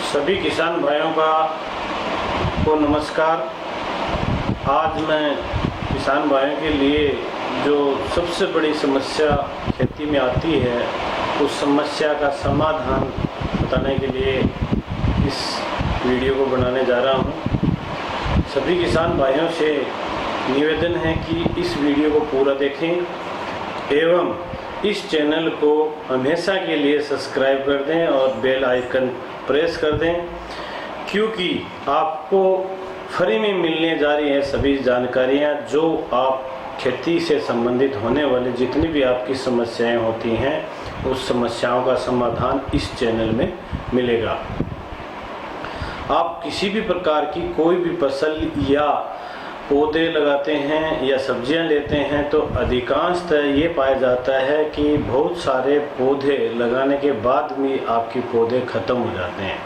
सभी किसान भाइयों को नमस्कार। आज मैं किसान भाइयों के लिए जो सबसे बड़ी समस्या खेती में आती है उस समस्या का समाधान बताने के लिए इस वीडियो को बनाने जा रहा हूं। सभी किसान भाइयों से निवेदन है कि इस वीडियो को पूरा देखें एवं इस चैनल को हमेशा के लिए सब्सक्राइब कर दें और बेल आइकन प्रेस कर दें, क्योंकि आपको फ्री में मिलने जा रही है सभी जानकारियां जो आप खेती से संबंधित होने वाली जितनी भी आपकी समस्याएं होती हैं उस समस्याओं का समाधान इस चैनल में मिलेगा। आप किसी भी प्रकार की कोई भी फसल या पौधे लगाते हैं या सब्जियां लेते हैं तो अधिकांशतः ये पाया जाता है कि बहुत सारे पौधे लगाने के बाद भी आपके पौधे ख़त्म हो जाते हैं।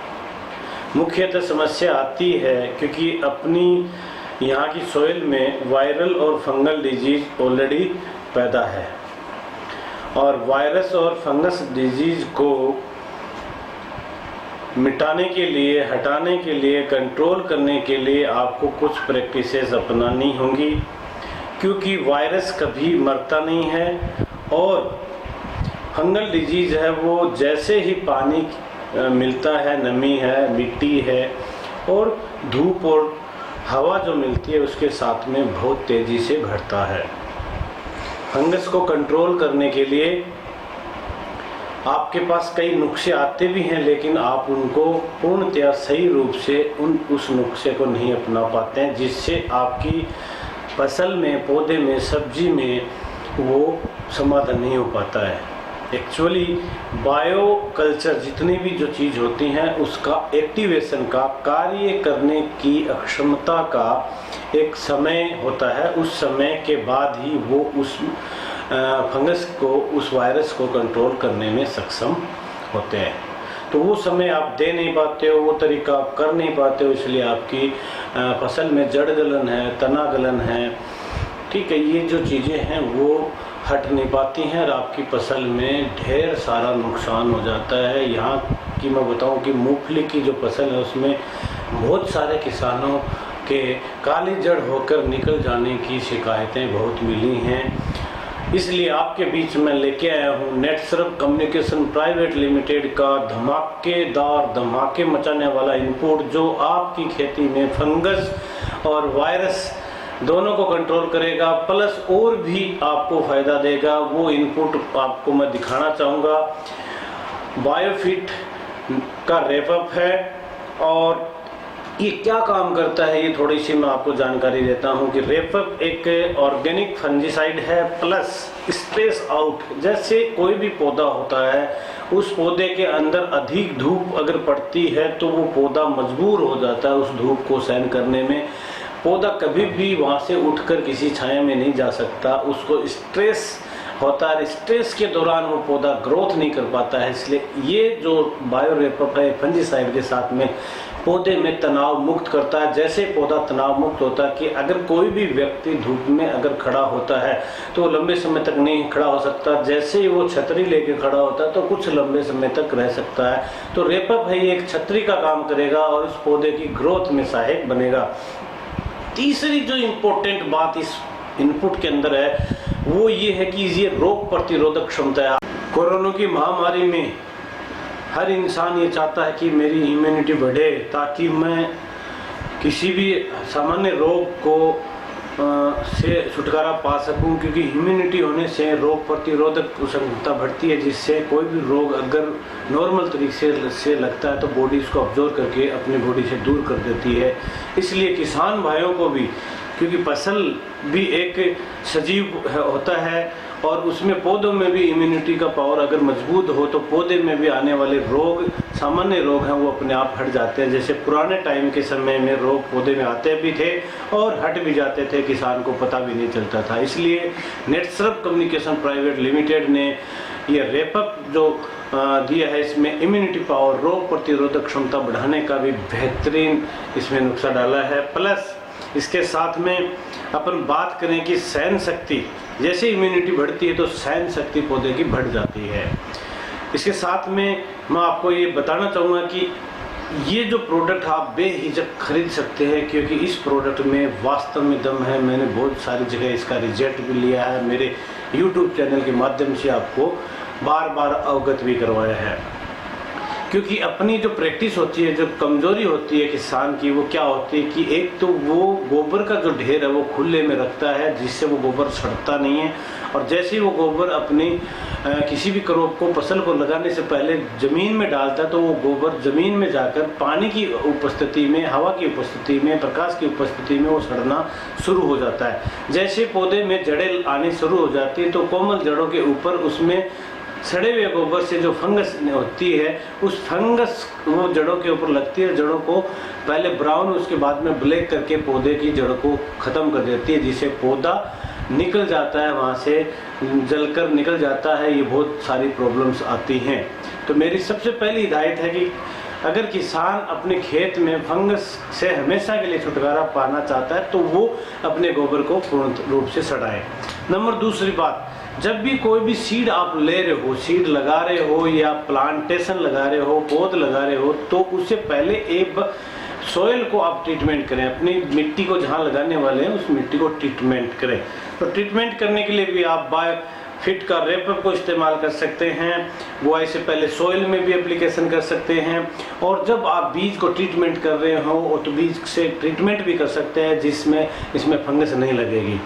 मुख्यतः समस्या आती है क्योंकि अपनी यहाँ की सॉइल में वायरल और फंगल डिजीज ऑलरेडी पैदा है और वायरस और फंगस डिजीज को मिटाने के लिए, हटाने के लिए, कंट्रोल करने के लिए आपको कुछ प्रैक्टिसेस अपनानी होंगी, क्योंकि वायरस कभी मरता नहीं है और फंगल डिजीज है वो जैसे ही पानी मिलता है, नमी है, मिट्टी है और धूप और हवा जो मिलती है उसके साथ में बहुत तेज़ी से बढ़ता है। फंगस को कंट्रोल करने के लिए आपके पास कई नुस्खे आते भी हैं, लेकिन आप उनको पूर्णतया सही रूप से उस नुस्खे को नहीं अपना पाते हैं, जिससे आपकी फसल में, पौधे में, सब्जी में वो समाधान नहीं हो पाता है। एक्चुअली बायो कल्चर जितनी भी जो चीज़ होती हैं उसका एक्टिवेशन का, कार्य करने की अक्षमता का एक समय होता है। उस समय के बाद ही वो उस फंगस को, उस वायरस को कंट्रोल करने में सक्षम होते हैं। तो वो समय आप दे नहीं पाते हो, वो तरीका आप कर नहीं पाते हो, इसलिए आपकी फसल में जड़ गलन है, तना गलन है, ठीक है, ये जो चीज़ें हैं वो हट नहीं पाती हैं और आपकी फसल में ढेर सारा नुकसान हो जाता है। यहाँ की मैं बताऊं कि मूंगफली की जो फसल है उसमें बहुत सारे किसानों के काली जड़ होकर निकल जाने की शिकायतें बहुत मिली हैं। इसलिए आपके बीच में लेके आया हूँ नेटसर्फ कम्युनिकेशन प्राइवेट लिमिटेड का धमाकेदार, धमाके मचाने वाला इनपुट जो आपकी खेती में फंगस और वायरस दोनों को कंट्रोल करेगा, प्लस और भी आपको फ़ायदा देगा। वो इनपुट आपको मैं दिखाना चाहूँगा। बायोफिट का रैपअप है और ये क्या काम करता है ये थोड़ी सी मैं आपको जानकारी देता हूँ कि रैपअप एक ऑर्गेनिक फंजीसाइड है प्लस स्ट्रेस आउट। जैसे कोई भी पौधा होता है उस पौधे के अंदर अधिक धूप अगर पड़ती है तो वो पौधा मजबूर हो जाता है उस धूप को सहन करने में। पौधा कभी भी वहाँ से उठकर किसी छाया में नहीं जा सकता, उसको स्ट्रेस होता है, स्ट्रेस के दौरान वो पौधा ग्रोथ नहीं कर पाता है। इसलिए ये जो बायो रैपअप है फंजीसाइड के साथ में पौधे में तनाव मुक्त करता है। जैसे पौधा तनाव मुक्त होता है कि अगर कोई भी व्यक्ति धूप में अगर खड़ा होता है तो लंबे समय तक नहीं खड़ा हो सकता, जैसे ही वो छतरी लेके खड़ा होता है तो कुछ लंबे समय तक रह सकता है। तो रैपअप है ये एक छतरी का काम करेगा और उस पौधे की ग्रोथ में सहायक बनेगा। तीसरी जो इम्पोर्टेंट बात इस इनपुट के अंदर है वो ये है कि ये रोग प्रतिरोधक क्षमता है। कोरोना की महामारी में हर इंसान ये चाहता है कि मेरी इम्यूनिटी बढ़े ताकि मैं किसी भी सामान्य रोग को से छुटकारा पा सकूं, क्योंकि इम्यूनिटी होने से रोग प्रतिरोधक क्षमता बढ़ती है, जिससे कोई भी रोग अगर नॉर्मल तरीके से लगता है तो बॉडी इसको ऑब्जर्व करके अपनी बॉडी से दूर कर देती है। इसलिए किसान भाइयों को भी, क्योंकि फसल भी एक सजीव होता है और उसमें पौधों में भी इम्यूनिटी का पावर अगर मजबूत हो तो पौधे में भी आने वाले रोग, सामान्य रोग हैं, वो अपने आप हट जाते हैं। जैसे पुराने टाइम के समय में रोग पौधे में आते भी थे और हट भी जाते थे, किसान को पता भी नहीं चलता था। इसलिए नेटसर्फ कम्युनिकेशन प्राइवेट लिमिटेड ने ये रैपअप जो दिया है, इसमें इम्यूनिटी पावर, रोग प्रतिरोधक क्षमता बढ़ाने का भी बेहतरीन इसमें नुस्खा डाला है। प्लस इसके साथ में अपन बात करें कि सहन शक्ति, जैसे इम्यूनिटी बढ़ती है तो सहन शक्ति पौधे की बढ़ जाती है। इसके साथ में मैं आपको ये बताना चाहूँगा कि ये जो प्रोडक्ट आप बेहिचक खरीद सकते हैं, क्योंकि इस प्रोडक्ट में वास्तव में दम है। मैंने बहुत सारी जगह इसका रिजल्ट भी लिया है, मेरे YouTube चैनल के माध्यम से आपको बार बार अवगत भी करवाया है। क्योंकि अपनी जो प्रैक्टिस होती है, जो कमजोरी होती है किसान की, वो क्या होती है कि एक तो वो गोबर का जो ढेर है वो खुले में रखता है, जिससे वो गोबर सड़ता नहीं है। और जैसे ही वो गोबर अपनी किसी भी क्रॉप को, फसल को लगाने से पहले ज़मीन में डालता है, तो वो गोबर ज़मीन में जाकर पानी की उपस्थिति में, हवा की उपस्थिति में, प्रकाश की उपस्थिति में वो सड़ना शुरू हो जाता है। जैसे पौधे में जड़ें आनी शुरू हो जाती है, तो कोमल जड़ों के ऊपर उसमें सड़े हुए गोबर से जो फंगस होती है, उस फंगस वो जड़ों के ऊपर लगती है। जड़ों को पहले ब्राउन, उसके बाद में ब्लैक करके पौधे की जड़ों को ख़त्म कर देती है, जिससे पौधा निकल जाता है, वहाँ से जलकर निकल जाता है। ये बहुत सारी प्रॉब्लम्स आती हैं। तो मेरी सबसे पहली हिदायत है कि अगर किसान अपने खेत में फंगस से हमेशा के लिए छुटकारा पाना चाहता है, तो वो अपने गोबर को पूर्ण रूप से सड़ाए। नंबर दूसरी बात, जब भी कोई भी सीड आप ले रहे हो, सीड लगा रहे हो या प्लांटेशन लगा रहे हो, पौध लगा रहे हो, तो उससे पहले एक सॉइल को आप ट्रीटमेंट करें। अपनी मिट्टी को जहाँ लगाने वाले हैं उस मिट्टी को ट्रीटमेंट करें। तो ट्रीटमेंट करने के लिए भी आप बायोफिट का रेपअप को इस्तेमाल कर सकते हैं। बुआई से पहले सॉइल में भी एप्लीकेशन कर सकते हैं। और जब आप बीज को ट्रीटमेंट कर रहे हो तो बीज से ट्रीटमेंट भी कर सकते हैं, जिसमें इसमें फंगस नहीं लगेगी।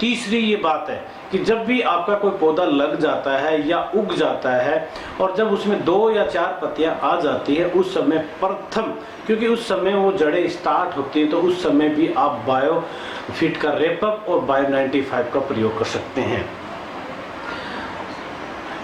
तीसरी ये बात है कि जब भी आपका कोई पौधा लग जाता है या उग जाता है और जब उसमें 2 या 4 पत्तियां आ जाती है, उस समय प्रथम, क्योंकि उस समय वो जड़ें स्टार्ट होती है, तो उस समय भी आप बायोफिट का रेपअप और बायो 95 का प्रयोग कर सकते हैं।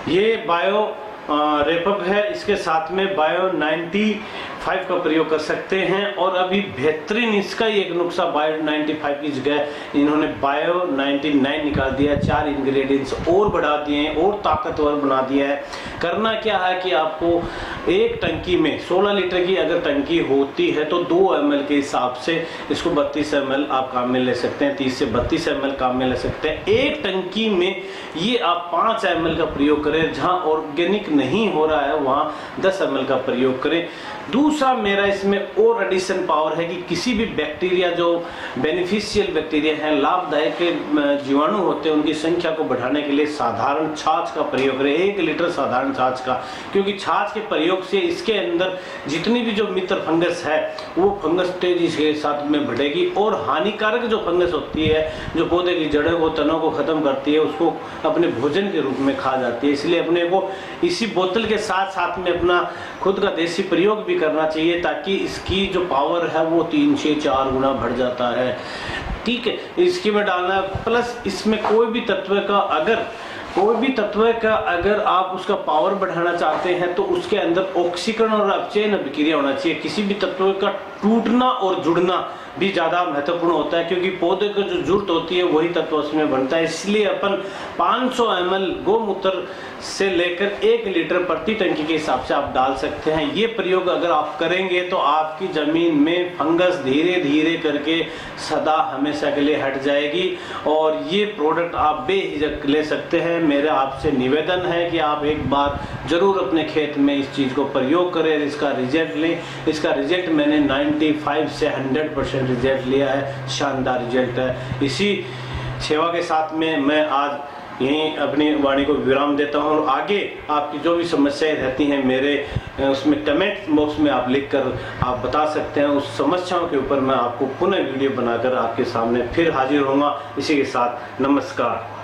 ये बायो रेपअप है, इसके साथ में बायो 95 का प्रयोग कर सकते हैं। और अभी बेहतरीन इसका ही एक नुस्खा बायो 95 की जगह इन्होंने बायो 99 निकाल दिया। 4 इंग्रेडिएंट्स और बढ़ा दिए हैं और ताकतवर बना दिया है। करना क्या है कि आपको एक टंकी में 16 लीटर की अगर टंकी होती है तो 2 ml के हिसाब से इसको 32 ml आप काम में ले सकते हैं, 30 से 32 ml काम में ले सकते हैं। एक टंकी में ये आप 5 ml का प्रयोग करें। जहाँ ऑर्गेनिक नहीं हो रहा है वहाँ 10 ml का प्रयोग करें। दूसरा मेरा इसमें और एडिशन पावर है कि किसी भी बैक्टीरिया, जो बेनिफिशियल बैक्टीरिया हैं, लाभदायक जीवाणु होते हैं, उनकी संख्या को बढ़ाने के लिए साधारण छाछ का प्रयोग करें। 1 लीटर साधारण छाछ का, क्योंकि छाछ के प्रयोग से इसके अंदर जितनी भी जो मित्र फंगस है वो फंगस तेजी के साथ में बढ़ेगी। और हानिकारक जो फंगस होती है, जो पौधे की जड़ों को, तनों को खत्म करती है, उसको अपने भोजन के रूप में खा जाती है। इसलिए अपने को इसी बोतल के साथ साथ में अपना खुद का देसी प्रयोग भी करना चाहिए, ताकि इसकी जो पावर है वो 3 से 4 गुना बढ़ जाता है। ठीक है, इसकी में डालना, प्लस इसमें कोई भी तत्व का अगर आप उसका पावर बढ़ाना चाहते हैं तो उसके अंदर ऑक्सीकरण और अपचयन अभिक्रिया होना चाहिए। किसी भी तत्व का टूटना और जुड़ना भी ज़्यादा महत्वपूर्ण होता है, क्योंकि पौधे को जो जरूरत होती है वही तत्व उसमें बनता है। इसलिए अपन 500 ml गोमूत्र से लेकर 1 लीटर प्रति टंकी के हिसाब से आप डाल सकते हैं। ये प्रयोग अगर आप करेंगे तो आपकी ज़मीन में फंगस धीरे धीरे करके सदा हमेशा के लिए हट जाएगी। और ये प्रोडक्ट आप बेहिचक ले सकते हैं। मेरा आपसे निवेदन है कि आप एक बार जरूर अपने खेत में इस चीज़ को प्रयोग करें, इसका रिजल्ट लें। इसका रिजल्ट मैंने 95 से 100% रिजल्ट लिया है, शानदार रिजल्ट है। इसी सेवा के साथ में मैं आज यहीं अपनी वाणी को विराम देता हूं। और आगे आपकी जो भी समस्याएं रहती हैं मेरे उसमें कमेंट बॉक्स में आप लिखकर आप बता सकते हैं। उस समस्याओं के ऊपर मैं आपको पुनः वीडियो बनाकर आपके सामने फिर हाजिर होऊंगा। इसी के साथ नमस्कार।